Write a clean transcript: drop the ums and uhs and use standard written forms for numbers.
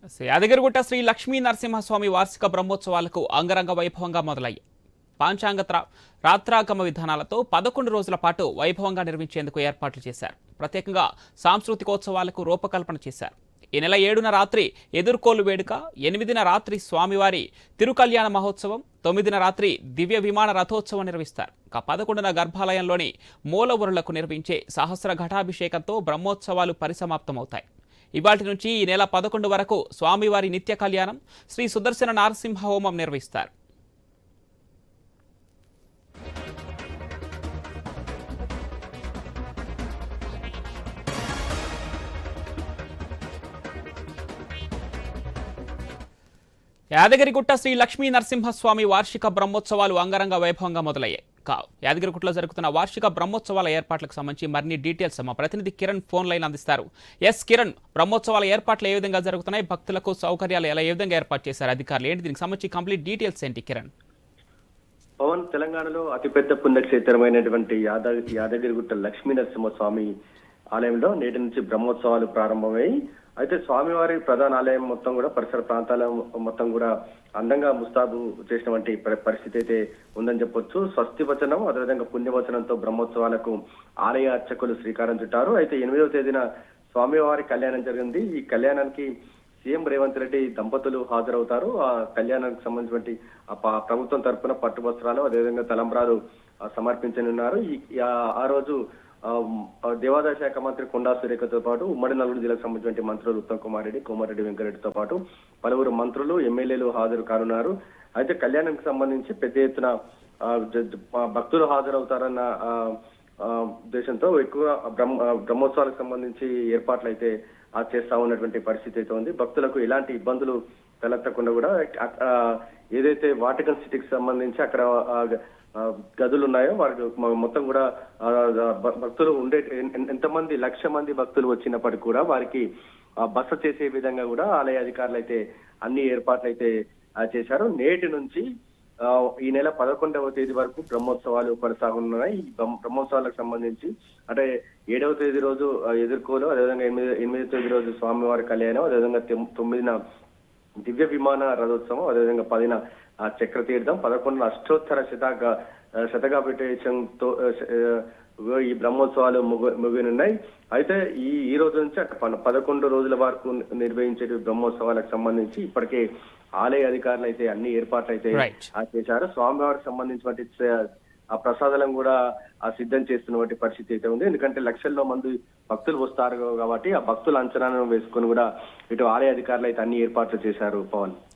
యాదగిరిగుట్ట శ్రీ లక్ష్మీ నరసింహస్వామి వార్షిక బ్రహ్మోత్సవాలకు అంగరంగ వైభవంగా మొదలయ్యాయి. పాంచాంగ రాత్రాగమ విధానాలతో 11 రోజుల పాటు వైభవంగా నిర్మించేందుకు ఏర్పాట్లు చేశారు. ప్రత్యేకంగా సాంస్కృతికోత్సవాలకు రూపకల్పన చేశారు. ఈ నెల 7న రాత్రి ఎదుర్కోలు వేడుక, 8న రాత్రి స్వామివారి తిరుకల్యాణ మహోత్సవం, 9న రాత్రి దివ్య విమాన రథోత్సవం నిర్వహిస్తారు. 11న గర్భాలయంలోని మూలవరులకు నిర్వహించే సహస్ర ఘటాభిషేకంతో బ్రహ్మోత్సవాలు పరిసమాప్తమవుతాయి. ఇవాటి నుంచి ఈ నెల 11 వరకు స్వామివారి నిత్య కళ్యాణం, శ్రీ సుదర్శన నారసింహ హోమం నిర్వహిస్తారు. యాదగిరిగుట్ట శ్రీ లక్ష్మీ నరసింహస్వామి వార్షిక బ్రహ్మోత్సవాలు అంగరంగ వైభవంగా మొదలయ్యాయి. యాదగిరిగుట్టలో జరుగుతున్న వార్షిక బ్రహ్మోత్సవాల ఏర్పాట్లకు సంబంధించి మరిన్ని డీటెయిల్స్ మా ప్రతినిధి కిరణ్ ఫోన్ లైన్ అందిస్తారు. కిరణ్, బ్రహ్మోత్సవాల ఏర్పాట్లు ఏ విధంగా జరుగుతున్నాయి, భక్తులకు సౌకర్యాలు ఏ విధంగా ఏర్పాటు చేశారు అధికారులు, ఏంటి దీనికి సంబంధించి కంప్లీట్ డీటెయిల్స్ ఏంటి కిరణ్? పవన్, తెలంగాణలో అతిపెద్ద పుణ్యక్షేత్రమైనటువంటి యాదగిరిగుట్ట లక్ష్మీ నరసింహస్వామి ఆలయంలో నేటి నుంచి బ్రహ్మోత్సవాలు ప్రారంభమై, అయితే స్వామివారి ప్రధాన ఆలయం మొత్తం కూడా పరిసర ప్రాంతాల మొత్తం కూడా అందంగా ముస్తాబు చేసినటువంటి పరిస్థితి అయితే ఉందని చెప్పొచ్చు. స్వస్తి వచనం, అదేవిధంగా పుణ్యవచనంతో బ్రహ్మోత్సవాలకు ఆలయ అర్చకులు శ్రీకారం చుట్టారు. అయితే 8వ తేదీన స్వామివారి కళ్యాణం జరిగింది. ఈ కళ్యాణానికి సీఎం రేవంత్ రెడ్డి దంపతులు హాజరవుతారు. ఆ కళ్యాణానికి సంబంధించినటువంటి ప్రభుత్వం తరఫున పట్టు వస్త్రాలు, అదేవిధంగా తలంబ్రాలు సమర్పించనున్నారు. ఆ రోజు దేవాదాయ శాఖ మంత్రి కొండా సురేఖతో పాటు ఉమ్మడి నల్గొండ జిల్లాకు సంబంధించిన మంత్రులు ఉత్తమ్ కుమార్ రెడ్డి, కోమారెడ్డి వెంకరెడ్డితో పాటు పలువురు మంత్రులు, ఎమ్మెల్యేలు హాజరు కానున్నారు. అయితే కళ్యాణానికి సంబంధించి పెద్ద ఎత్తున భక్తులు హాజరవుతారన్న ఉద్దేశంతో ఎక్కువ బ్రహ్మోత్సవాలకు సంబంధించి ఏర్పాట్లు అయితే చేస్తా ఉన్నటువంటి పరిస్థితి అయితే ఉంది. భక్తులకు ఎలాంటి ఇబ్బందులు తలెత్తకుండా కూడా ఏదైతే వాటికన్ సిటీకి సంబంధించి అక్కడ గదులు ఉన్నాయో వారికి మొత్తం కూడా భక్తులు ఉండే ఎంతమంది 1,00,000 మంది భక్తులు వచ్చినప్పటికీ కూడా వారికి బస చేసే విధంగా కూడా ఆలయ అధికారులు అయితే అన్ని ఏర్పాట్లు అయితే చేశారు. నేటి నుంచి ఈ నెల 11వ తేదీ వరకు బ్రహ్మోత్సవాలు కొనసాగనున్నాయి. ఈ బ్రహ్మోత్సవాలకు సంబంధించి అంటే 7వ తేదీ రోజు ఎదుర్కోలు, అదేవిధంగా 8వ తేదీ రోజు స్వామివారి కళ్యాణం, అదేవిధంగా 9న దివ్య విమాన రథోత్సవం, అదేవిధంగా 10న చక్రతీర్థం, 11న అష్టోత్తర శతకాభిషేకంతో ఈ బ్రహ్మోత్సవాలు ముగినున్నాయి. అయితే ఈ రోజు నుంచి 11 రోజుల వరకు నిర్వహించే బ్రహ్మోత్సవాలకు సంబంధించి ఇప్పటికే ఆలయ అధికారులు అయితే అన్ని ఏర్పాట్లు అయితే చేశారు. స్వామివారికి సంబంధించినటువంటి ఆ ప్రసాదాలను కూడా సిద్ధం చేస్తున్నటువంటి పరిస్థితి అయితే ఉంది. ఎందుకంటే లక్షల్లో మంది భక్తులు వస్తారు కాబట్టి ఆ భక్తుల అంచనాలను వేసుకొని కూడా ఇటు ఆలయ అధికారులు అయితే అన్ని ఏర్పాట్లు చేశారు. పవన్.